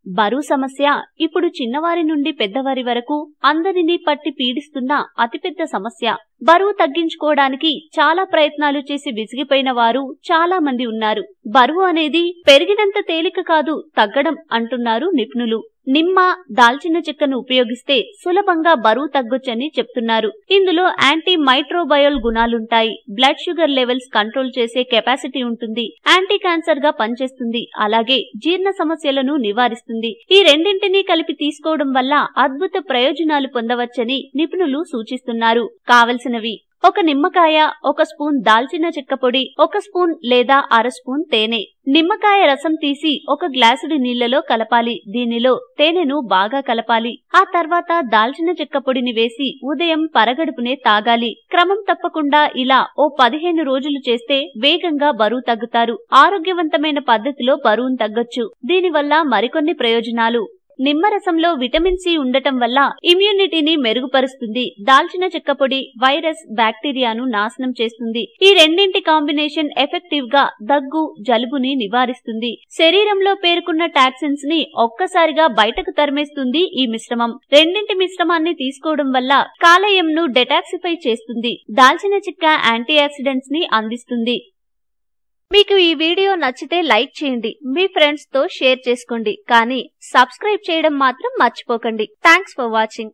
బరువు సమస్య ఇప్పుడు చిన్నవారి నుండి పెద్దవారి వరకు అందరినీ పట్టి పీడిస్తున్న అతిపెద్ద సమస్య. బరువు తగ్గించుకోవడానికి చాలా ప్రయత్నాలు చేసి విసిగిపోయిన వారు చాలా మంది ఉన్నారు. బరువు అనేది పెరిగినంత తేలిక కాదు, తగ్గడం అంటున్నారు నిపుణులు. నిమ్మ, దాల్చిన చెక్కను ఉపయోగిస్తే సులభంగా బరువు తగ్గొచ్చని చెప్తున్నారు. ఇందులో యాంటీ మైక్రోబయోల్ గుణాలుంటాయి. బ్లడ్ షుగర్ లెవెల్స్ కంట్రోల్ చేసే కెపాసిటీ ఉంటుంది. యాంటీ క్యాన్సర్ గా పనిచేస్తుంది. అలాగే జీర్ణ సమస్యలను నివారిస్తుంది. ఈ రెండింటినీ కలిపి తీసుకోవడం వల్ల అద్భుత ప్రయోజనాలు పొందవచ్చని నిపుణులు సూచిస్తున్నారు. కావలసినవి: ఒక నిమ్మకాయ, 1 స్పూన్ దాల్చిన చెక్క పొడి, 1 స్పూన్ లేదా అర స్పూన్ తేనె. నిమ్మకాయ రసం తీసి 1 గ్లాసుడి నీళ్లలో కలపాలి. దీనిలో తేనెను బాగా కలపాలి. ఆ తర్వాత దాల్చిన చెక్క పొడిని వేసి ఉదయం పరగడుపునే తాగాలి. క్రమం తప్పకుండా ఇలా ఓ 15 రోజులు చేస్తే వేగంగా బరువు తగ్గుతారు. ఆరోగ్యవంతమైన పద్ధతిలో బరువును తగ్గొచ్చు. దీనివల్ల మరికొన్ని ప్రయోజనాలు: నిమ్మరసంలో విటమిన్ సి ఉండటం వల్ల ఇమ్యూనిటీని మెరుగుపరుస్తుంది. దాల్చిన చెక్క పొడి వైరస్, బ్యాక్టీరియాను నాశనం చేస్తుంది. ఈ రెండింటి కాంబినేషన్ ఎఫెక్టివ్ గా దగ్గు, జలుబుని నివారిస్తుంది. శరీరంలో పేరుకున్న టాక్సిన్స్ ని ఒక్కసారిగా బయటకు తరిమేస్తుంది ఈ మిశ్రమం. రెండింటి మిశ్రమాన్ని తీసుకోవడం వల్ల కాలేయంను డెటాక్సిఫై చేస్తుంది. దాల్చిన చెక్క యాంటీ ఆక్సిడెంట్స్ ని అందిస్తుంది. మీకు ఈ వీడియో నచ్చితే లైక్ చేయండి, మీ ఫ్రెండ్స్ తో షేర్ చేసుకోండి, కానీ సబ్స్క్రైబ్ చేయడం మాత్రం మర్చిపోకండి. Thanks for watching.